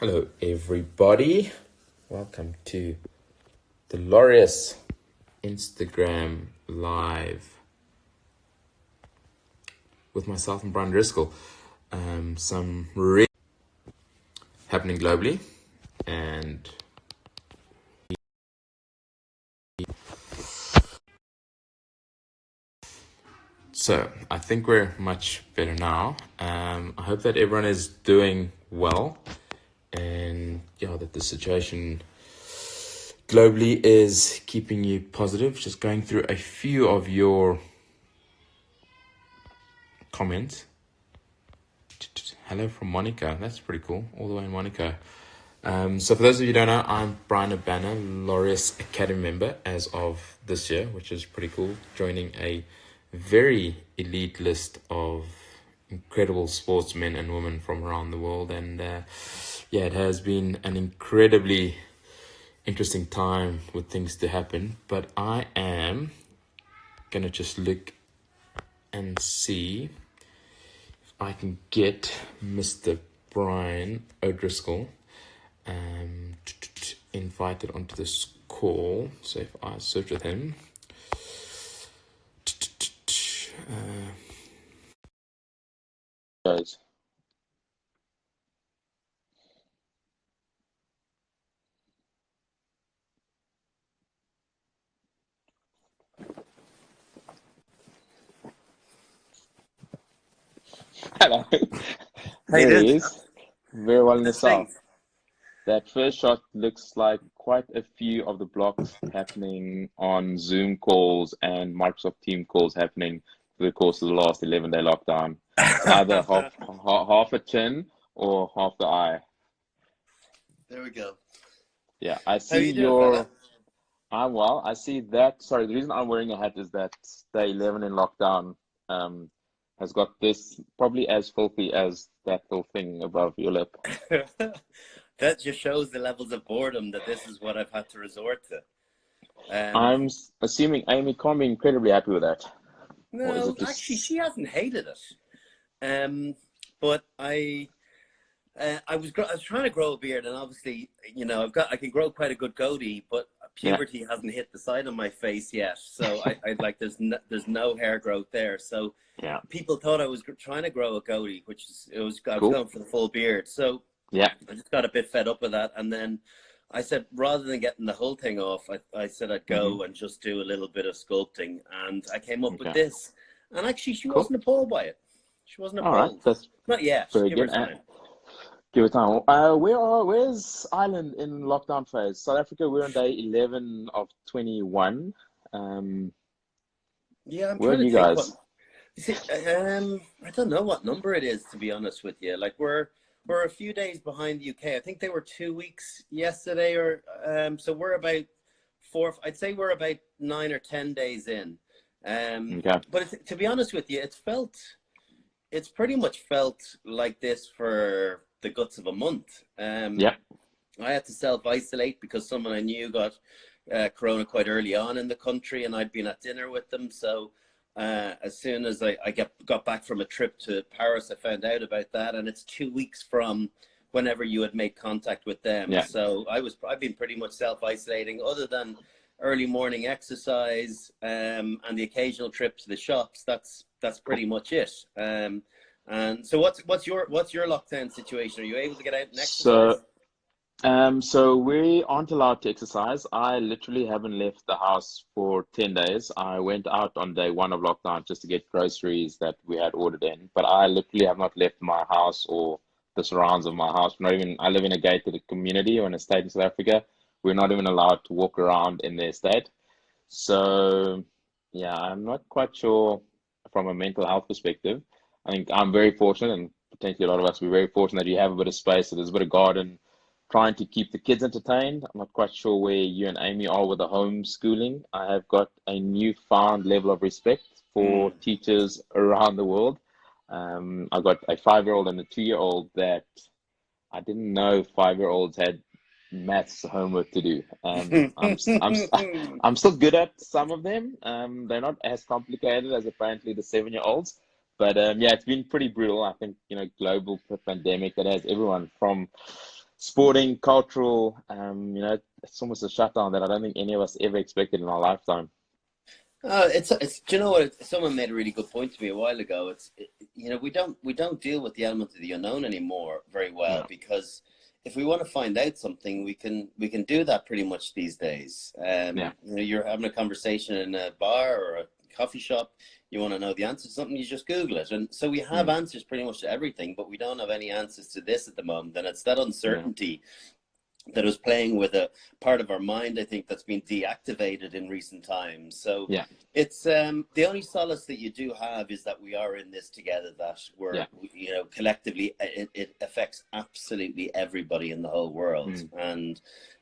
Hello, everybody. Welcome to the Laureus Instagram Live with myself and Brian Driscoll. Some really happening globally, and so I think we're much better now. I hope that everyone is doing well, and that the situation globally is keeping you positive. Just going through a few of your comments. Hello from Monaco. That's pretty cool. All the way in Monaco. So for those of you who don't know, I'm Brian Habana, Laureus Academy member as of this year, which is pretty cool. Joining a very elite list of incredible sportsmen and women from around the world. And it has been an incredibly interesting time with things to happen. But I am going to just look and see I can get Mr. Brian O'Driscoll invited onto this call. So if I search with him, Guys. Hello. There he is. Very well in the south. That first shot looks like quite a few of the blocks happening on Zoom calls and Microsoft Team calls happening for the course of the last 11-day lockdown. It's either half a chin or half the eye. There we go. Yeah, I see your... I'm well. I see that. Sorry, the reason I'm wearing a hat is that day 11 in lockdown has got this probably as filthy as that little thing above your lip. That just shows the levels of boredom that this is what I've had to resort to. I'm assuming Amy can't be incredibly happy with that. No, actually, she hasn't hated it. But I was trying to grow a beard, and obviously, I can grow quite a good goatee, but puberty hasn't hit the side of my face yet. So I like there's no hair growth there. So people thought I was trying to grow a goatee, which I was going for the full beard. So I just got a bit fed up with that, and then I said rather than getting the whole thing off, I said I'd go and just do a little bit of sculpting, and I came up with this. And actually, she wasn't appalled by it. She wasn't appalled. All right, that's not yet. Very Give good. her time. Give it time. Where's Ireland in lockdown phase? South Africa, we're on day 11 of 21. Yeah, I'm where trying are you to think guys? I don't know what number it is, to be honest with you. Like we're a few days behind the UK. I think they were 2 weeks yesterday, or so we're about I'd say we're about 9 or 10 days in. But to be honest with you, it's pretty much felt like this for the guts of a month. I had to self-isolate because someone I knew got corona quite early on in the country, and I'd been at dinner with them. So as soon as I got back from a trip to Paris, I found out about that, and it's 2 weeks from whenever you had made contact with them. So I've been pretty much self-isolating, other than early morning exercise and the occasional trip to the shops. That's pretty much it. And so what's your lockdown situation? Are you able to get out and exercise? So we aren't allowed to exercise. I literally haven't left the house for 10 days. I went out on day 1 of lockdown just to get groceries that we had ordered in, but I literally have not left my house or the surrounds of my house. I live in a gated community or an estate in South Africa. We're not even allowed to walk around in the estate. So I'm not quite sure from a mental health perspective. I think I'm very fortunate, and potentially a lot of us will be very fortunate that you have a bit of space, so there's a bit of garden, trying to keep the kids entertained. I'm not quite sure where you and Amy are with the homeschooling. I have got a newfound level of respect for teachers around the world. I've got a 5-year-old and a 2-year-old that I didn't know 5-year-olds had maths homework to do. I'm still good at some of them. They're not as complicated as apparently the 7-year-olds. But it's been pretty brutal. I think, global pandemic that has everyone from sporting, cultural. It's almost a shutdown that I don't think any of us ever expected in our lifetime. It's do you know what? Someone made a really good point to me a while ago. We don't deal with the element of the unknown anymore very well, No. because if we want to find out something, we can do that pretty much these days. Yeah. You're having a conversation in a bar or a coffee shop. You want to know the answer to something, you just Google it, and so we have Mm. answers pretty much to everything, but we don't have any answers to this at the moment, and it's that Yeah. uncertainty that was playing with a part of our mind, I think, that's been deactivated in recent times. So Yeah. it's the only solace that you do have is that we are in this together, that Yeah. collectively it affects absolutely everybody in the whole world, Mm.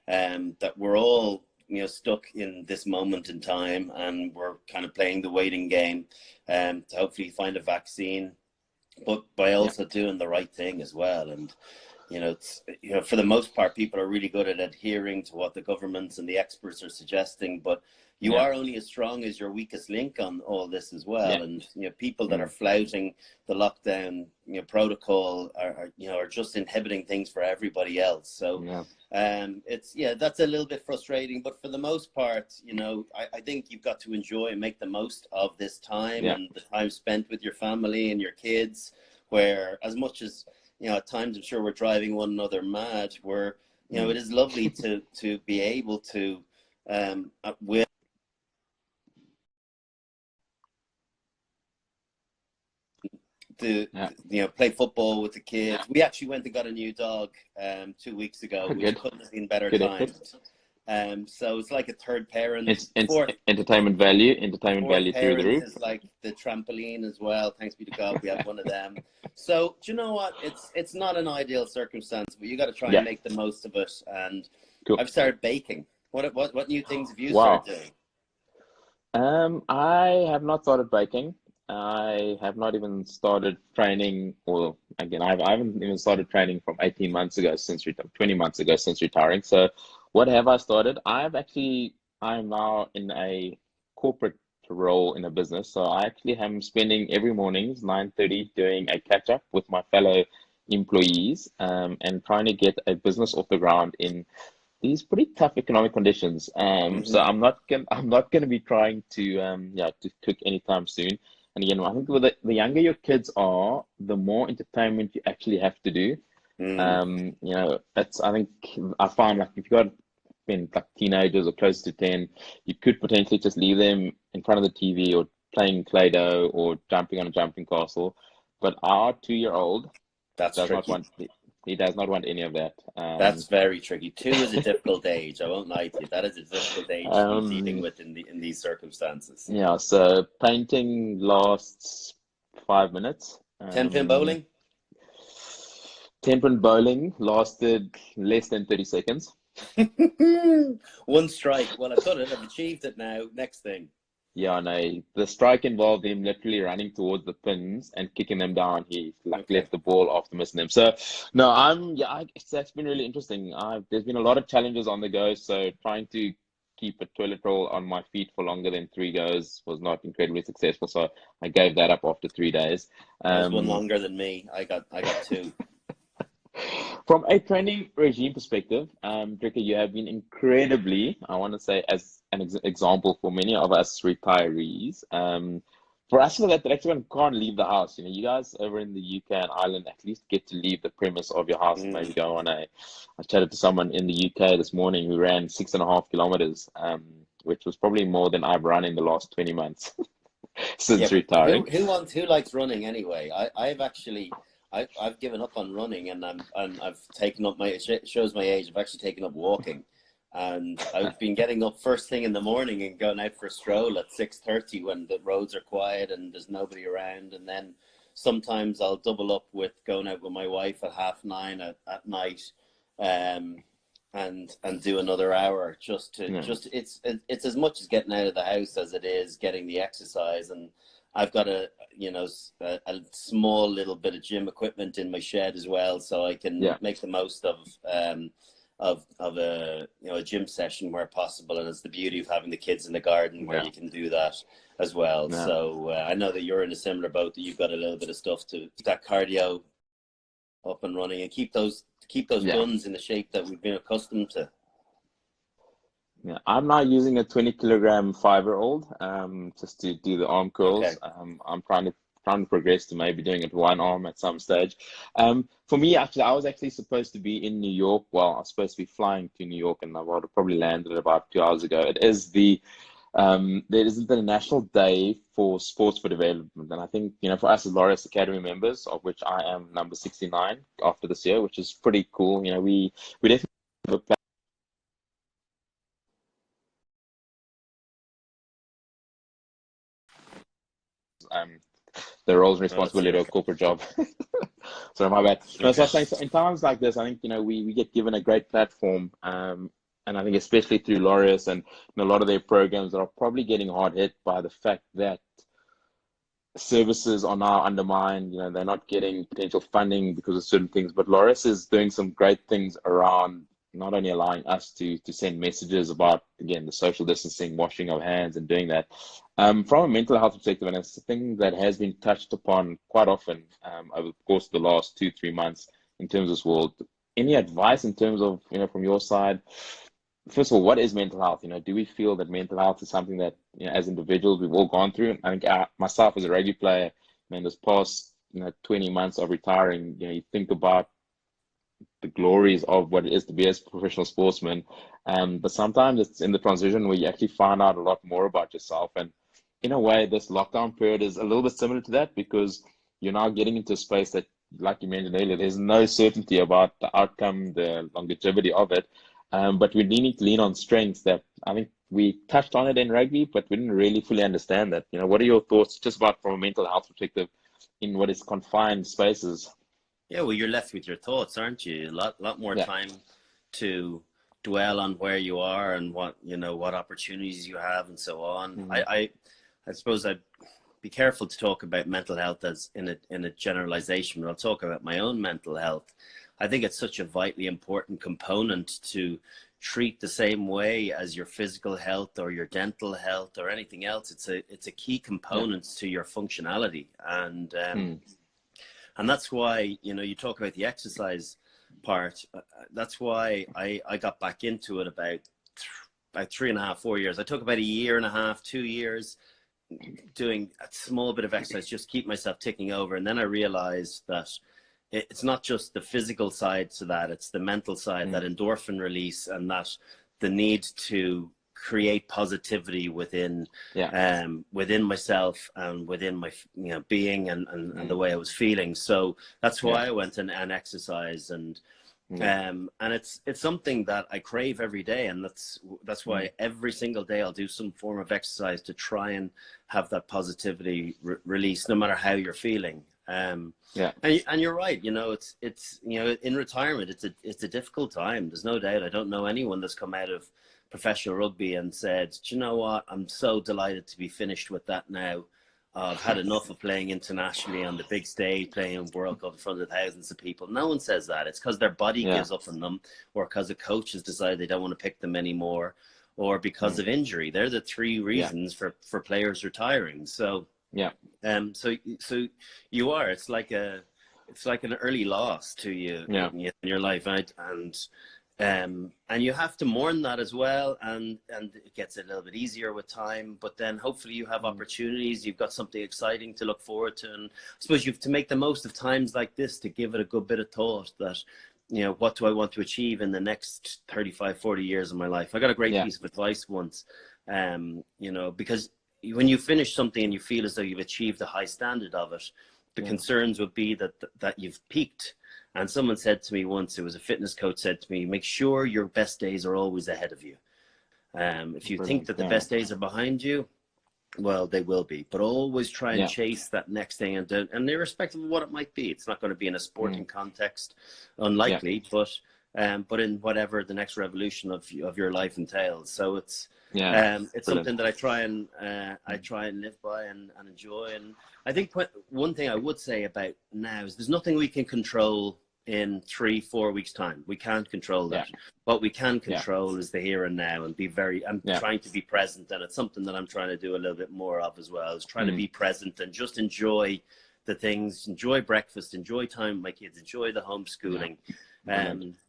and that we're all stuck in this moment in time, and we're kind of playing the waiting game to hopefully find a vaccine, but by Yeah. also doing the right thing as well. And it's for the most part, people are really good at adhering to what the governments and the experts are suggesting, but you Yeah. are only as strong as your weakest link on all this as well. Yeah. And people that are Mm. flouting the lockdown protocol are just inhibiting things for everybody else. So Yeah. that's a little bit frustrating, but for the most part, I think you've got to enjoy and make the most of this time Yeah. and the time spent with your family and your kids, where as much as at times I'm sure we're driving one another mad, where Mm. it is lovely to be able to with Yeah. play football with the kids. We actually went and got a new dog 2 weeks ago, which Good. couldn't have been better Good effort. timed. So it's like a third parent. It's Fourth entertainment fourth value through the parent roof. is like the trampoline as well. Thanks be to God, we have one of them. So do you know what? It's not an ideal circumstance, but you got to try and Yeah. make the most of it. And Cool. I've started baking. What new things have you started Wow. doing? I have not started baking. I have not even started training, or again, I haven't even started training from 18 months ago, 20 months ago since retiring. So, what have I started? I'm now in a corporate role in a business. So, I actually am spending every mornings 9:30 doing a catch up with my fellow employees, and trying to get a business off the ground in these pretty tough economic conditions. So Hmm. I'm not gonna be trying to to cook anytime soon. And again, I think with the younger your kids are, the more entertainment you actually have to do. Mm, That's I think I find like if you got been like teenagers or close to 10, you could potentially just leave them in front of the TV or playing Play-Doh or jumping on a jumping castle. But our 2-year-old that's does not tricky. want he does not want any of that. That's very tricky. 2 is a difficult age. I won't lie to you. That is a difficult age to be dealing Um, with in these circumstances. Yeah, so painting lasts 5 minutes. 10-pin bowling? 10-pin bowling lasted less than 30 seconds. One strike. Well, I've done it. I've achieved it now. Next thing. Yeah, no, the strike involved him literally running towards the pins and kicking them down. He like Okay. left the ball after missing them. So, no, that's been really interesting. There's been a lot of challenges on the go. So trying to keep a toilet roll on my feet for longer than 3 goes was not incredibly successful. So I gave that up after 3 days. That was one Um, longer than me. I got two. From a training regime perspective, Dricker, you have been incredibly, I want to say, as an example for many of us retirees. For us, for that actually can't leave the house. You guys over in the UK and Ireland at least get to leave the premise of your house and maybe Mm. go on I chatted to someone in the UK this morning who ran 6.5 kilometers, which was probably more than I've run in the last 20 months Yeah, since but retiring. who likes running anyway? I've given up on running, and I've taken up it shows my age. I've actually taken up walking, and I've been getting up first thing in the morning and going out for a stroll at 6:30 when the roads are quiet and there's nobody around, and then sometimes I'll double up with going out with my wife at 9:30 at night, um, and do another hour just to Yeah, just it's as much as getting out of the house as it is getting the exercise. And I've got a small little bit of gym equipment in my shed as well, so I can yeah, make the most of a gym session where possible. And it's the beauty of having the kids in the garden where yeah, you can do that as well. yeah. So I know that you're in a similar boat, that you've got a little bit of stuff to that cardio up and running, and keep those Yeah. guns in the shape that we've been accustomed to. Yeah, I'm now using a 20 kilogram 5-year-old just to do the arm Okay. curls. I'm trying to progress to maybe doing it one arm at some stage. For me, actually, I was actually supposed to be in New York. Well, I was supposed to be flying to New York, and I would have probably landed about 2 hours ago. There is the National Day for Sports for Development, and I think for us as Laureus Academy members, of which I am number 69 after this year, which is pretty cool. We definitely have a um, the roles and Oh, that's responsibility it. of a corporate job. Sorry, my bad. No, so I Okay. was saying, so in times like this, I think, we get given a great platform. And I think especially through Laureus and a lot of their programs that are probably getting hard hit by the fact that services are now undermined. They're not getting potential funding because of certain things. But Loris is doing some great things around not only allowing us to send messages about, again, the social distancing, washing of hands, and doing that. From a mental health perspective, and it's a thing that has been touched upon quite often over the course of the last 2, 3 months in terms of this world. Any advice in terms of, from your side? First of all, what is mental health? Do we feel that mental health is something that, as individuals, we've all gone through? I think myself as a rugby player, man, this past, 20 months of retiring, you think about the glories of what it is to be a professional sportsman. But sometimes it's in the transition where you actually find out a lot more about yourself. And in a way, this lockdown period is a little bit similar to that because you're now getting into a space that, like you mentioned earlier, there's no certainty about the outcome, the longevity of it. But we need to lean on strengths that I think we touched on it in rugby, but we didn't really fully understand that. What are your thoughts just about from a mental health perspective in what is confined spaces? Yeah, well, you're left with your thoughts, aren't you? A lot more Yeah. time to dwell on where you are and what opportunities you have and so on. Mm-hmm. I suppose I'd be careful to talk about mental health as in a generalization, but I'll talk about my own mental health. I think it's such a vitally important component to treat the same way as your physical health or your dental health or anything else. It's a key Yeah. component to your functionality, and Mm. and that's why, you talk about the exercise part. That's why I got back into it about 3.5, 4 years. I took about a year and a half, 2 years doing a small bit of exercise, just keep myself ticking over. And then I realized that it's not just the physical side to that, it's the mental side, that Mm. endorphin release, and that the need to create positivity Yeah. within myself and within my being and the Mm. way I was feeling. So that's Yeah. why I went and exercised, and Mm. it's something that I crave every day, and that's why Mm. every single day I'll do some form of exercise to try and have that positivity release, no matter how you're feeling. Yeah. And you're right. It's in retirement, it's a difficult time. There's no doubt. I don't know anyone that's come out of professional rugby and said, "Do you know what? I'm so delighted to be finished with that now. I've had enough of playing internationally on the big stage, playing in World Cup in front of thousands of people." No one says that. It's because their body Yeah. gives up on them, or because a coach has decided they don't want to pick them anymore, or because Mm. of injury. They're the three Yeah. reasons for players retiring. So Yeah. so you are. It's like an early loss to you Yeah. in your life, right? And you have to mourn that as well, and it gets a little bit easier with time. But then hopefully you have Mm. opportunities. You've got something exciting to look forward to, and I suppose you have to make the most of times like this to give it a good bit of thought. That what do I want to achieve in the next 35, 40 years of my life? I got a great Yeah. piece of advice once, because when you finish something and you feel as though you've achieved a high standard of it, the Yeah. concerns would be that you've peaked. And someone said to me once, it was a fitness coach, said to me, make sure your best days are always ahead of you. If you think Brilliant. that the Yeah. best days are behind you, well, they will be, but always try and Yeah. chase that next thing, and irrespective of what it might be. It's not going to be in a sporting Mm. context, Yeah. unlikely, but in whatever the next revolution of your life entails. So Yeah. it's Brilliant. something that I try and live by and enjoy. And I think one thing I would say about now is there's nothing we can control in 3-4 weeks time. We can't control Yeah. that. What we can Yeah. control is the here and now, and I'm Yeah. trying to be present. And it's something that I'm trying to do a little bit more of as well, is trying to Mm. be present and just enjoy the things, enjoy breakfast, enjoy time with my kids, enjoy the homeschooling.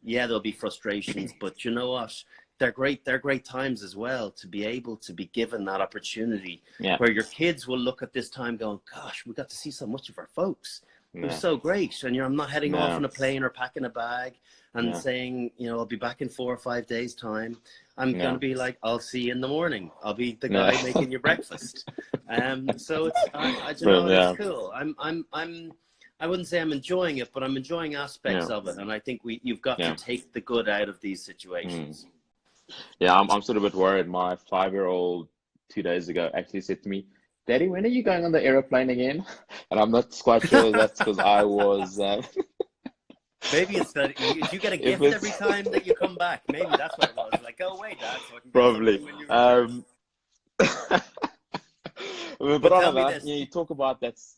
Yeah, there'll be frustrations, but you know what? They're great. They're great times as well to be able to be given that opportunity where your kids will look at this time going, gosh, we got to see so much of our folks. It was so great. And I'm not heading off on a plane or packing a bag and saying, you know, I'll be back in 4 or 5 days time. I'm going to be like, I'll see you in the morning. I'll be the guy making your breakfast. So it's, you know, it's cool. I wouldn't say I'm enjoying it, but I'm enjoying aspects of it. And I think you've got to take the good out of these situations. Yeah, I'm sort of a bit worried. My 5-year-old 2 days ago actually said to me, Daddy, when are you going on the aeroplane again? And I'm not quite sure that's because I was. Maybe it's that you get a gift every time that you come back. Maybe that's what it was. Like, go away, Dad, so I can get probably. something when you return. But on that, you talk about that's.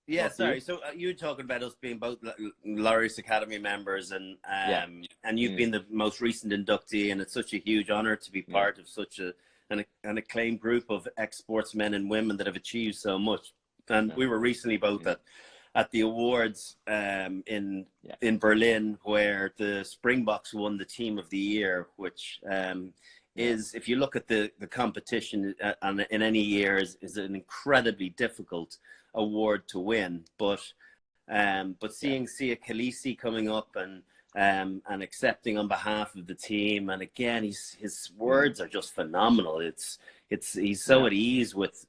Yeah, sorry. So you were talking about us being both Laureus Academy members, and you've been the most recent inductee, and it's such a huge honor to be part of such an acclaimed group of ex-sportsmen and women that have achieved so much. And we were recently both at the awards in Berlin, where the Springboks won the Team of the Year, which is, if you look at the competition in any year, is an incredibly difficult award to win. But seeing Sia Khaleesi coming up and accepting on behalf of the team, and again, his words are just phenomenal. He's so at ease with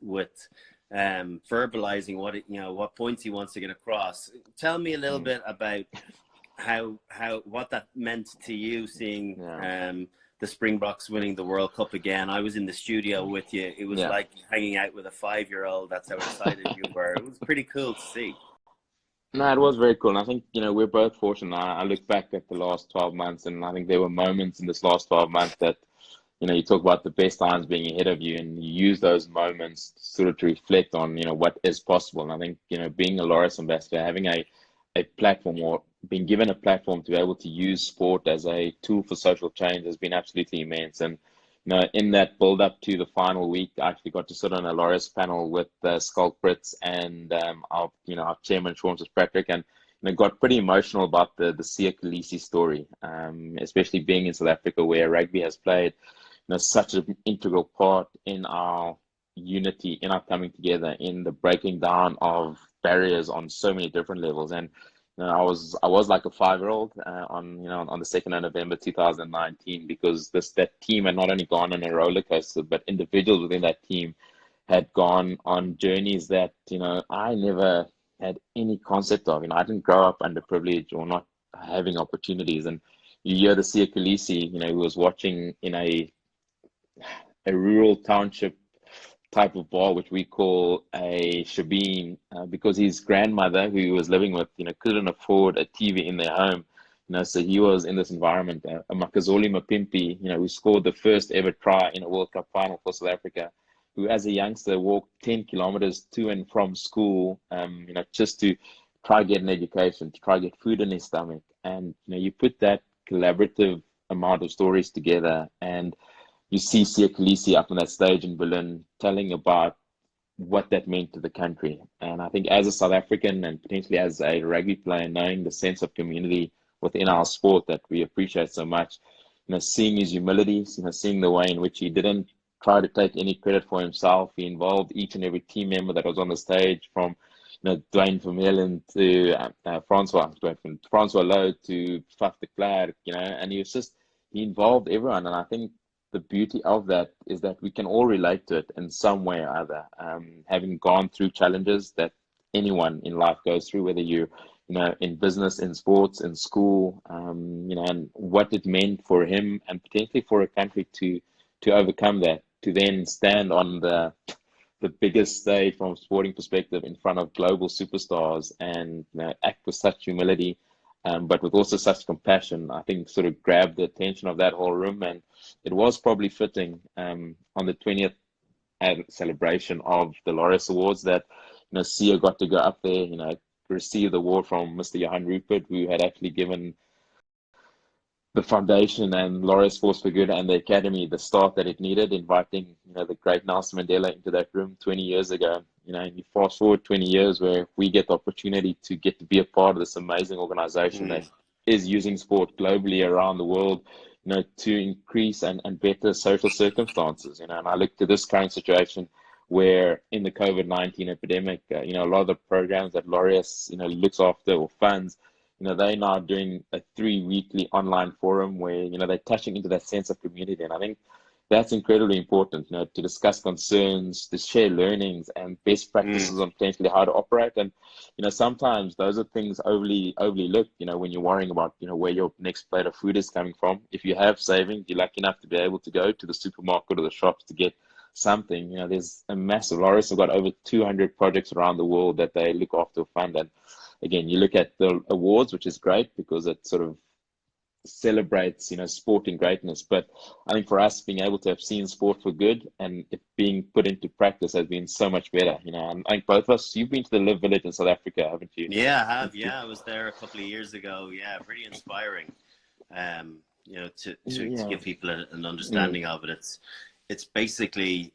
verbalizing what points he wants to get across. Tell me a little bit about what that meant to you, seeing the Springboks winning the World Cup again. I was in the studio with you. It was like hanging out with a 5-year-old. That's how excited you were. It was pretty cool to see. No, it was very cool. And I think, we're both fortunate. I look back at the last 12 months, and I think there were moments in this last 12 months that, you talk about the best times being ahead of you, and you use those moments sort of to reflect on, what is possible. And I think, being a Laureus ambassador, having a platform, or being given a platform to be able to use sport as a tool for social change, has been absolutely immense. And in that build up to the final week, I actually got to sit on a Laureus panel with Skulk Brits and our chairman Sean Fitzpatrick, and got pretty emotional about the Sia Khaleesi story, especially being in South Africa, where rugby has played such an integral part in our unity, in our coming together, in the breaking down of barriers on so many different levels. And I was like a 5-year-old on the 2nd of November 2019, because that team had not only gone on a roller coaster, but individuals within that team had gone on journeys that I never had any concept of. I didn't grow up underprivileged or not having opportunities. And you hear the Sia Khaleesi, who was watching in a rural township type of bar, which we call a shabeen, because his grandmother, who he was living with, couldn't afford a TV in their home. So he was in this environment. Makazole Mapimpi, who scored the first ever try in a World Cup final for South Africa, who as a youngster walked 10 kilometers to and from school, just to try get an education, to try get food in his stomach. And, you put that collaborative amount of stories together, and you see Sia Khaleesi up on that stage in Berlin telling about what that meant to the country. And I think as a South African, and potentially as a rugby player, knowing the sense of community within our sport that we appreciate so much, seeing his humility, seeing the way in which he didn't try to take any credit for himself. He involved each and every team member that was on the stage, from Dwayne Vermeulen to Francois Lowe to Faf de Klerk, and he involved everyone. And I think the beauty of that is that we can all relate to it in some way or other, having gone through challenges that anyone in life goes through, whether you're in business, in sports, in school, and what it meant for him and potentially for a country to overcome that, to then stand on the biggest stage from a sporting perspective in front of global superstars and act with such humility, but with also such compassion. I think sort of grabbed the attention of that whole room. And it was probably fitting on the 20th celebration of the Laureus Awards that Sia got to go up there, receive the award from Mr. Johan Rupert, who had actually given the foundation and Laureus Force for Good and the academy the start that it needed, inviting the great Nelson Mandela into that room 20 years ago. And you fast forward 20 years where we get the opportunity to get to be a part of this amazing organization that is using sport globally around the world, to increase and better social circumstances. And I look to this current situation where in the COVID-19 epidemic, a lot of the programs that Laureus, looks after or funds, they're now doing a 3 weekly online forum where, they're touching into that sense of community. And I think that's incredibly important, to discuss concerns, to share learnings and best practices on potentially how to operate. And, sometimes those are things overly looked, when you're worrying about, where your next plate of food is coming from. If you have savings, you're lucky enough to be able to go to the supermarket or the shops to get something. There's a massive, Laureus have got over 200 projects around the world that they look after fund. And again, you look at the awards, which is great because it sort of celebrates, sporting greatness. But I think for us, being able to have seen sport for good and it being put into practice has been so much better. And I think both of us, you've been to the Live Village in South Africa, haven't you? Yeah, I have. Yeah, I was there a couple of years ago. Yeah, pretty inspiring. To give people an understanding of it. It's basically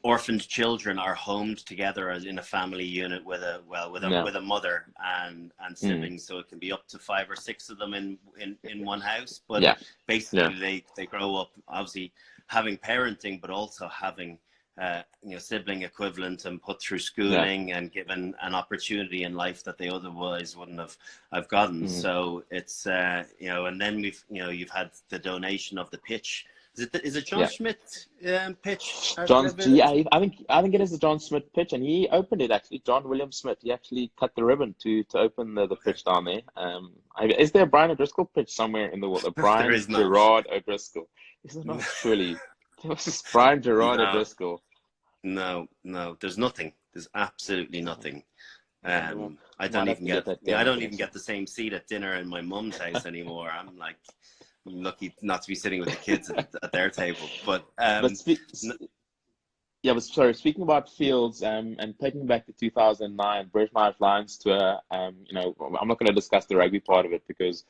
orphaned children are homed together as in a family unit with a mother and siblings, so it can be up to 5 or 6 of them in one house. But basically, they grow up obviously having parenting, but also having sibling equivalent and put through schooling and given an opportunity in life that they otherwise wouldn't have gotten. So it's and then you've had the donation of the pitch. Is it John Schmidt pitch? I think it is the John Schmidt pitch, and he opened it actually. John William Smith. He actually cut the ribbon to open the pitch down there. Is there a Brian O'Driscoll pitch somewhere in the world? A Brian Gerard O'Driscoll? Is it not? Surely, Brian Gerard O'Driscoll. No, there's nothing. There's absolutely nothing. I don't even get the same seat at dinner in my mum's house anymore. I'm lucky not to be sitting with the kids at their table. But sorry. Speaking about fields and taking back to 2009 British Irish Lions tour, I'm not going to discuss the rugby part of it because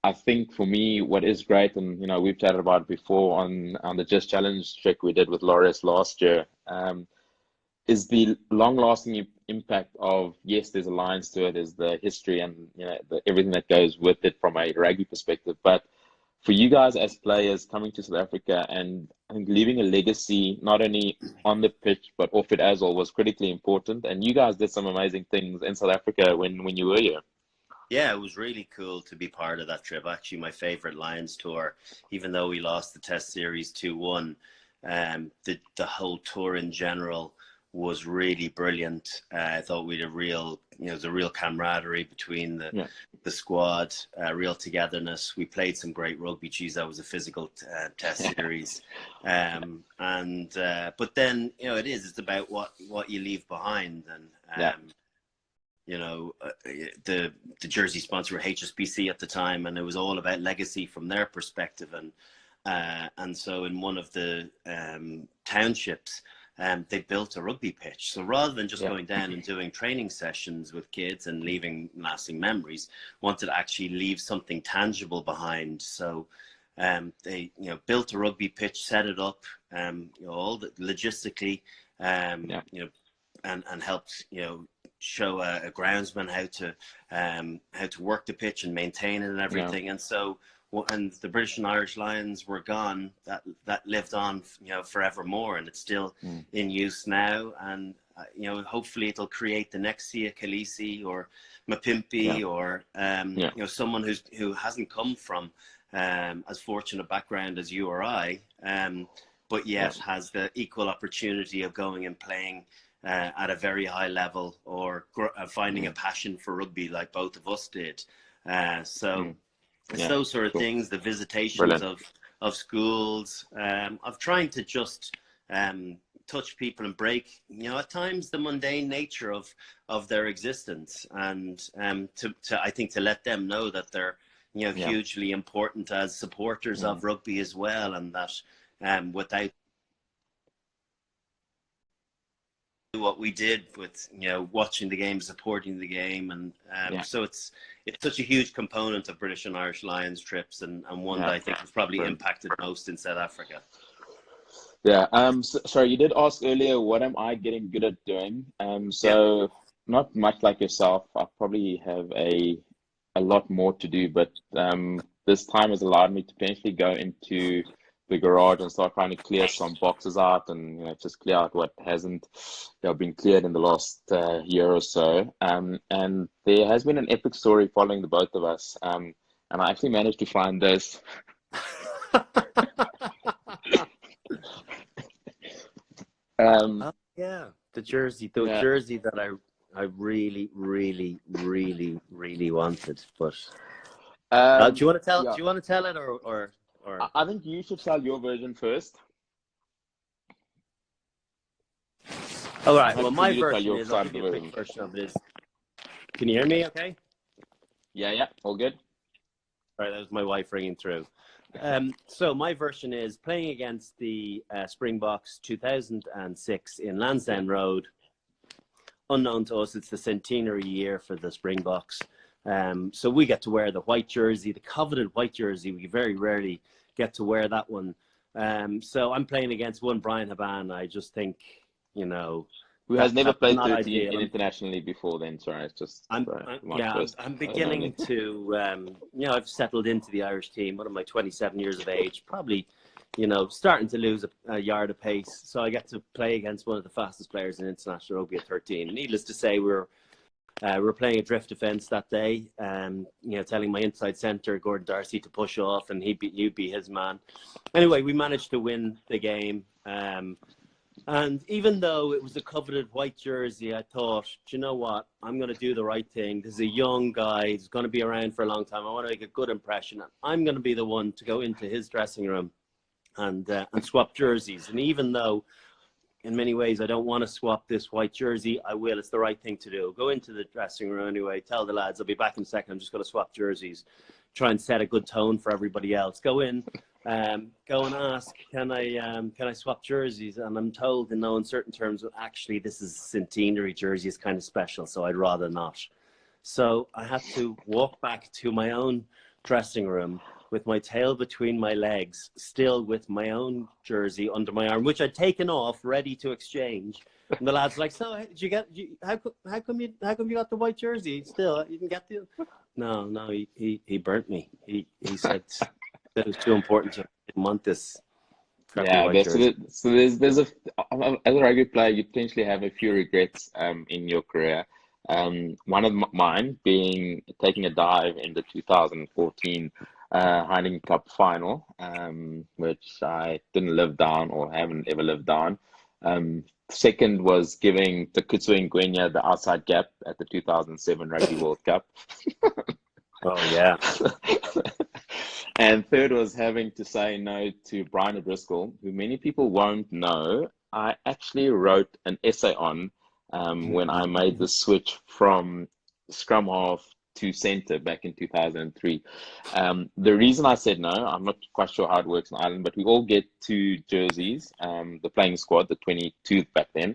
I think for me what is great, and we've chatted about it before on the Just Challenge trick we did with Laureus last year, is the long-lasting impact of, yes, there's a Lions tour, there's the history and everything that goes with it from a rugby perspective, but for you guys as players coming to South Africa and I think leaving a legacy not only on the pitch but off it as well was critically important. And you guys did some amazing things in South Africa when you were here. Yeah, it was really cool to be part of that trip. Actually, my favorite Lions tour, even though we lost the Test Series 2-1, the whole tour in general was really brilliant. I thought we had there's a real camaraderie between the squad, real togetherness. We played some great rugby. Geez, that was a physical Test series. But then, it's about what you leave behind. And, the jersey sponsor were HSBC at the time, and it was all about legacy from their perspective. And so in one of the townships, they built a rugby pitch. So rather than just going down and doing training sessions with kids and leaving lasting memories, wanted to actually leave something tangible behind. So they built a rugby pitch, set it up, all the logistically, and helped show a groundsman how to work the pitch and maintain it and everything. And so. And the British and Irish Lions were gone. That lived on, forevermore, and it's still in use now. And hopefully it'll create the next Sia Khaleesi or Mapimpi or someone who hasn't come from as fortunate a background as you or I, but yet has the equal opportunity of going and playing at a very high level or finding a passion for rugby like both of us did. It's those sort of things, the visitations of schools, of trying to just touch people and break, at times the mundane nature of their existence, and I think to let them know that they're hugely important as supporters of rugby as well, and that without what we did with, you know, watching the game, supporting the game, and Yeah, so it's such a huge component of British and Irish Lions trips, and one that yeah, I think was probably brilliant. impacted most in South Africa. Yeah. Sorry, you did ask earlier, what am I getting good at doing? Yeah. So not much like yourself. I probably have a lot more to do, but this time has allowed me to potentially go into the garage and start trying to clear some boxes out, and just clear out what hasn't been cleared in the last year or so. And there has been an epic story following the both of us. And I actually managed to find this. Um, Oh yeah, the jersey, yeah. that I really, really, really, really wanted. But do Um, you want to tell? yeah. Do you want to tell it, or I think you should tell your version first. All I'm right. Well, happy for my you to tell version your is, I'll side of give the you a quick version. version of it. Is, can you hear me? Okay. Yeah, yeah, all good. All right, that was my wife ringing through. So my version is playing against the Springboks 2006 in Lansdowne Road. Unknown to us, it's the centenary year for the Springboks. So we get to wear the white jersey, the coveted white jersey. We very rarely get to wear that one. So I'm playing against one Brian Habana. I just think, you know, Who has never that's played not 13 ideal. in internationally before then? Sorry, it's just my first I'm and beginning only. to, I've settled into the Irish team. What am I, 27 years of age? Probably, starting to lose a yard of pace. So I get to play against one of the fastest players in international rugby at 13. Needless to say, we're playing a drift defence that day. Telling my inside centre Gordon Darcy to push off, and you'd be his man. Anyway, we managed to win the game. And even though it was a coveted white jersey, I thought, do you know what? I'm going to do the right thing. This is a young guy. He's going to be around for a long time. I want to make a good impression. I'm going to be the one to go into his dressing room and swap jerseys. And even though in many ways I don't want to swap this white jersey, I will. It's the right thing to do. Go into the dressing room anyway. Tell the lads I'll be back in a second. I'm just going to swap jerseys. Try and set a good tone for everybody else. Go in. Go and ask, can I swap jerseys? And I'm told in no uncertain terms, well, actually, this is centenary jersey is kind of special, so I'd rather not. So I had to walk back to my own dressing room with my tail between my legs, still with my own jersey under my arm, which I'd taken off, ready to exchange. And the lad's like, "So, did you get? How come you got the white jersey? Still, you didn't get the?" No, he burnt me. He said that it was too important to want this crappy Yeah, white jersey. there's as a rugby player, you potentially have a few regrets in your career. One of mine being taking a dive in the 2014 Heineken Cup final, which I didn't live down or haven't ever lived down. Second was giving Tekutsu Ngwenya the outside gap at the 2007 Rugby World Cup. Oh yeah. And third was having to say no to Brian O'Driscoll, who many people won't know. I actually wrote an essay on when I made the switch from scrum half to center back in 2003. The reason I said no, I'm not quite sure how it works in Ireland, but we all get two jerseys. The playing squad, the 22 back then,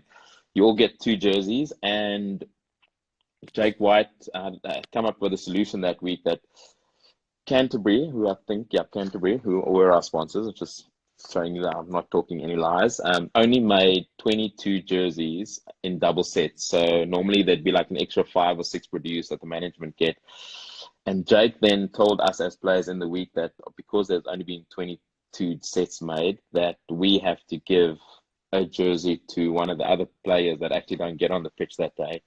you all get two jerseys, and Jake White come up with a solution that week that Canterbury, Canterbury, who were our sponsors, just showing you that I'm not talking any lies, only made 22 jerseys in double sets. So normally there'd be like an extra 5 or 6 produced that the management get. And Jake then told us as players in the week that because there's only been 22 sets made, that we have to give a jersey to one of the other players that actually don't get on the pitch that day.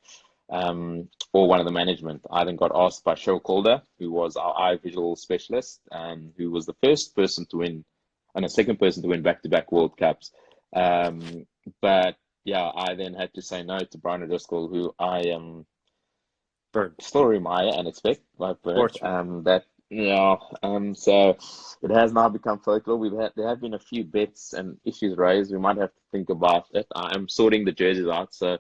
Or one of the management. I then got asked by Cheryl Calder, who was our eye visual specialist, who was the first person to win and a second person to win back-to-back World Cups. But yeah, I then had to say no to Brian O'Driscoll, who I still admire and expect by birth. So it has now become folklore. There have been a few bets and issues raised. We might have to think about it. I'm sorting the jerseys out, so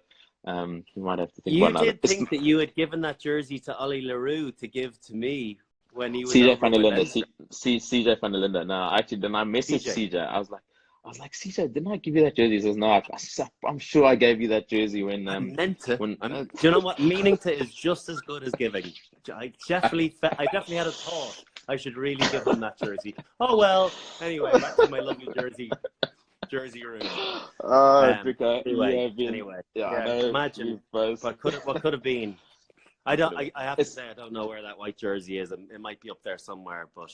you might have to think about You another. did think that you had given that jersey to Ollie LaRue to give to me when he was CJ over van der with Linde, Leinster. CJ van der Linde. No, actually, then I messaged CJ. CJ. I was like, CJ, didn't I give you that jersey? He says, no, I'm sure I gave you that jersey when I meant to. when Do you know what? Meaning to is just as good as giving. I definitely had a thought I should really give him that jersey. Oh well. Anyway, back to my lovely jersey room. Dricker, you Anyway, have been. Yeah, I yeah. know. Imagine We've both. what could have been. I have to say I don't know where that white jersey is. It might be up there somewhere, but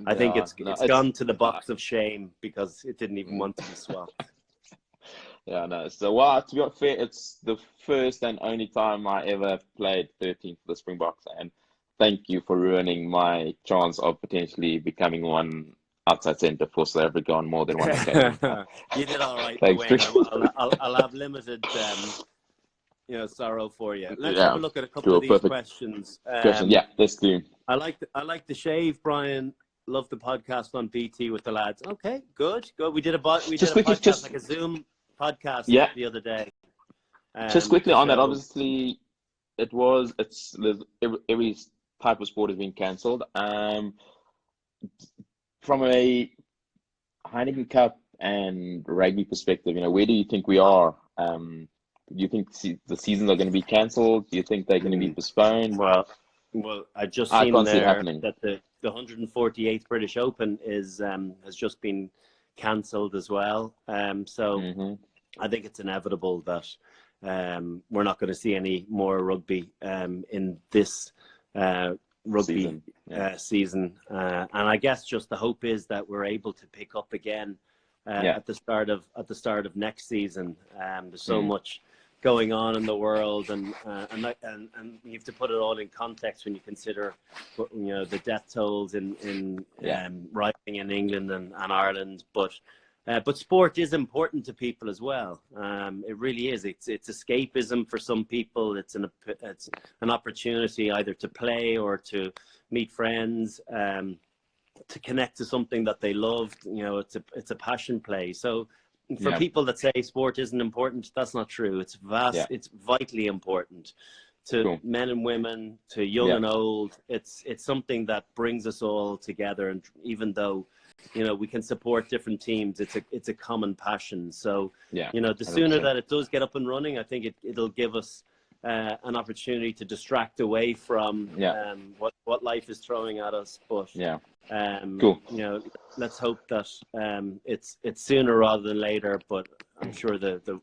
I think Yeah, it's no, gone to the box of shame because it didn't even want to be swapped. Yeah, no. So, well, to be fair, it's the first and only time I ever played 13 for the Springboks, and thank you for ruining my chance of potentially becoming one outside centre for South Africa on more than one occasion. You did all right, Thanks, Wayne. Trick. I'll have limited sorrow for you. Let's have Yeah, a look at a couple cool, of these perfect questions. question. Yeah, let's do. I like the shave, Brian. Love the podcast on BT with the lads. Okay, good. We did a Just quickly, podcast, like a Zoom podcast yeah, the other day. just quickly To on that. show. Obviously, every type of sport has been cancelled. From a Heineken Cup and rugby perspective, where do you think we are? Do you think the seasons are going to be cancelled? Do you think they're going to be postponed? Well, I just I seen can't see it there happening. that the 148th British Open has just been cancelled as well. So Hmm. I think it's inevitable that we're not going to see any more rugby in this rugby season. And I guess just the hope is that we're able to pick up again at the start of next season. There's so much going on in the world, and you have to put it all in context when you consider, the death tolls in rising in England and Ireland, but sport is important to people as well. It really is. It's escapism for some people. It's an opportunity either to play or to meet friends, to connect to something that they love. It's a passion play. So for people that say sport isn't important, that's not true. It's vast. Yeah. It's vitally important to men and women, to young and old. It's something that brings us all together. And even though, we can support different teams, it's a common passion. So, the sooner 100%. that it does get up and running, I think it'll give us an opportunity to distract away from what life is throwing at us. But cool. let's hope that it's sooner rather than later. But I'm sure the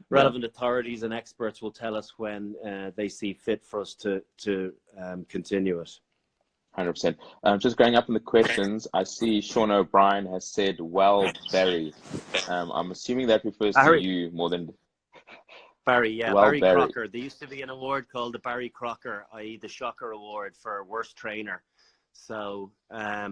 relevant authorities and experts will tell us when they see fit for us to continue it. 100%. Just going up in the questions, I see Sean O'Brien has said, well, Barry. I'm assuming that refers to you more than... Barry, Barry Crocker. There used to be an award called the Barry Crocker, i.e. the Shocker Award for worst trainer. So, I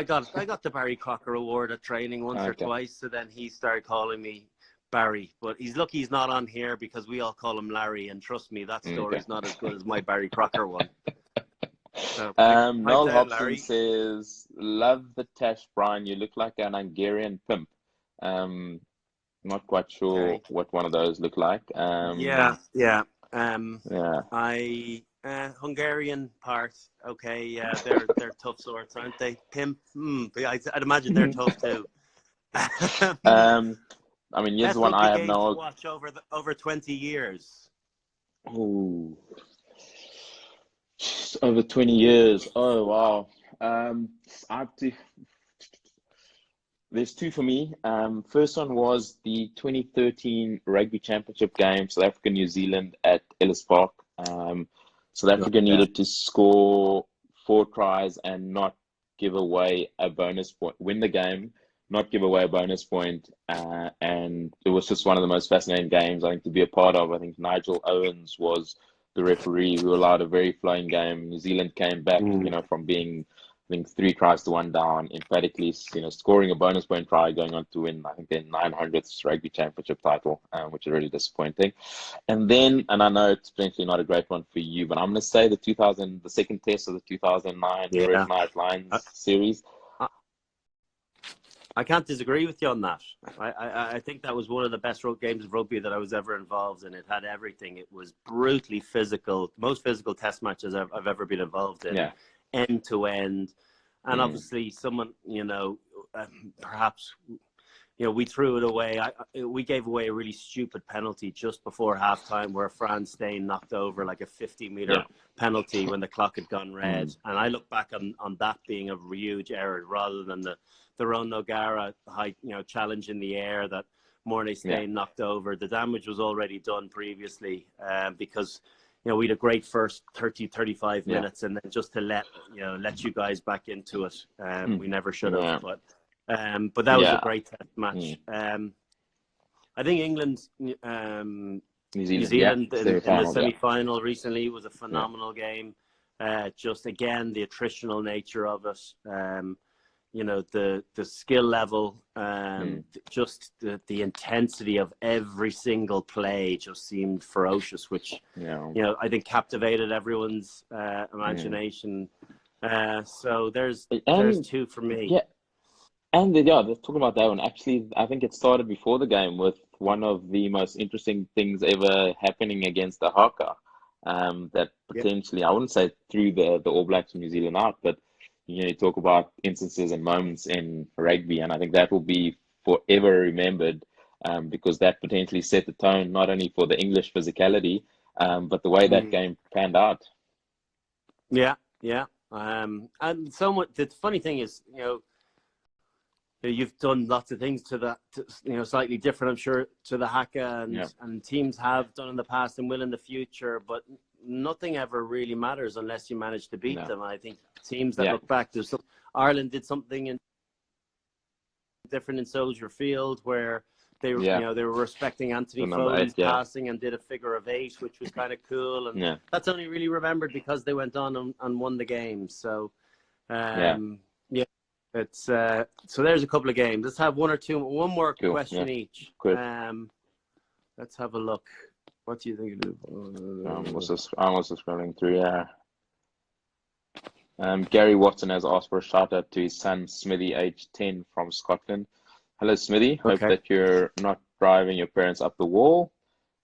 got the Barry Crocker Award at training once or twice. So then he started calling me Barry, but he's lucky he's not on here because we all call him Larry. And trust me, that story's not as good as my Barry Crocker one. So, Noel Hobson Larry says, love the tash, Brian. You look like an Hungarian pimp. Not quite sure what one of those look like. Hungarian part. Okay, yeah, they're tough sorts, aren't they? Pimp. I'd imagine they're tough too. Here's the one I have no. Watch over 20 years. Oh, over 20 years. Oh wow. There's two for me. First one was the 2013 Rugby Championship game, South Africa, New Zealand at Ellis Park. South Africa needed to score 4 tries and not give away a bonus point, win the game, not give away a bonus point. And it was just one of the most fascinating games, I think, to be a part of. I think Nigel Owens was the referee who allowed a very flowing game. New Zealand came back, from being, I think, 3 tries to 1 down, emphatically, scoring a bonus point try, going on to win, I think, their 900th rugby championship title, which is really disappointing. And I know it's potentially not a great one for you, but I'm going to say the second test of the 2009 Recognised Lions series. I can't disagree with you on that. I think that was one of the best games of rugby that I was ever involved in. It had everything. It was brutally physical, most physical test matches I've ever been involved in. End to end, and obviously someone perhaps, we threw it away. We gave away a really stupid penalty just before halftime where Franz Stein knocked over like a 50-meter penalty when the clock had gone red. And I look back on that being a huge error rather than the Ron Nogara high, challenge in the air that Mornay Stein knocked over. The damage was already done previously because we had a great first 35 minutes, and then just to let you guys back into it, we never should have. But that was a great test match. I think England, New Zealand in the semi-final recently was a phenomenal game. Just again, the attritional nature of it. The skill level, just the intensity of every single play just seemed ferocious, which I think captivated everyone's imagination. So there's two for me. Yeah. And let's talk about that one. Actually, I think it started before the game with one of the most interesting things ever happening against the Haka. That potentially, I wouldn't say threw the All Blacks from New Zealand out, but you talk about instances and moments in rugby, and I think that will be forever remembered because that potentially set the tone not only for the English physicality, but the way that game panned out. Yeah. And somewhat, the funny thing is, you've done lots of things to that, slightly different, I'm sure, to the Haka, and teams have done in the past and will in the future, but nothing ever really matters unless you manage to beat them. I think teams that look back, Ireland did something different in Soldier Field where they were, they were respecting Anthony Foley's passing and did a figure of 8, which was kind of cool, and that's only really remembered because they went on and won the game. So, it's so there's a couple of games. Let's have one more question each. Let's have a look. What do you think? I'm also scrolling through. Gary Watson has asked for a shout out to his son Smithy, age 10, from Scotland. Hello, Smithy. Hope that you're not driving your parents up the wall.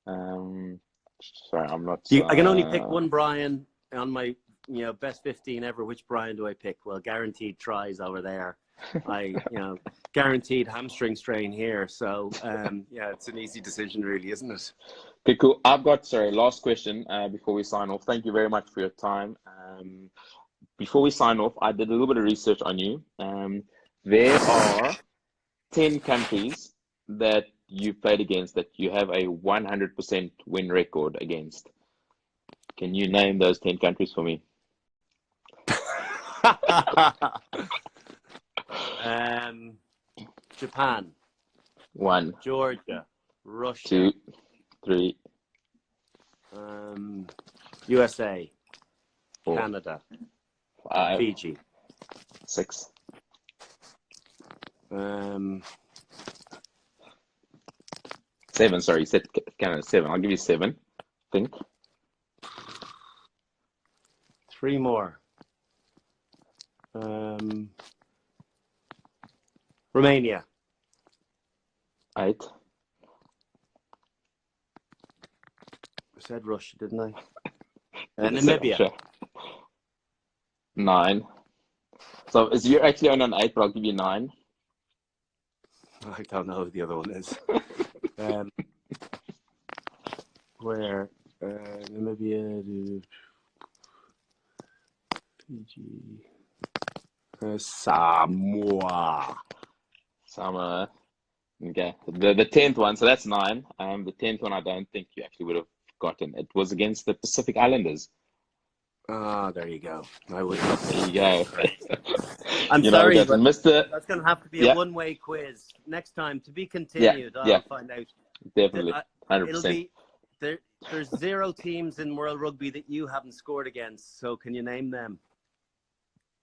Sorry, I'm not. I can only pick one Brian on my best 15 ever. Which Brian do I pick? Well, guaranteed tries over there. Guaranteed hamstring strain here. So it's an easy decision, really, isn't it? Okay, cool. I've got last question before we sign off. Thank you very much for your time. Before we sign off, I did a little bit of research on you. There are 10 countries that you played against that you have a 100% win record against. Can you name those 10 countries for me? Japan. 1. Georgia. Russia. 2. 3. USA. 4. Canada. 5. Fiji. 6. 7. Sorry, you said Canada. 7. I'll give you 7. Think. 3 more. Romania. 8. I said Russia, didn't I? Namibia. Sure. 9. So you're actually on 8, but I'll give you 9. I don't know who the other one is. Where? Namibia, Fiji, Samoa. Okay. The 10th one, so that's 9. The 10th one, I don't think you actually would have gotten. It was against the Pacific Islanders. There you go. I would. There you go. I'm sorry, but Mr. That's going to have to be a one-way quiz next time. To be continued. I'll find out. Definitely, 100%. There's 0 teams in World Rugby that you haven't scored against. So can you name them?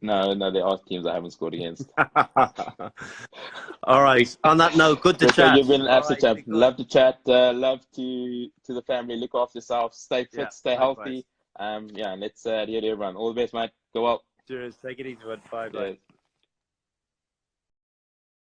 No, there are teams I haven't scored against. All right. On that note, good to chat. You've been an absolute chat. Love to chat. Love to the family. Look after yourself. Stay fit. Stay healthy. And let's adhere to everyone. All the best, mate. Go well. Cheers. Take it easy, bud. Bye.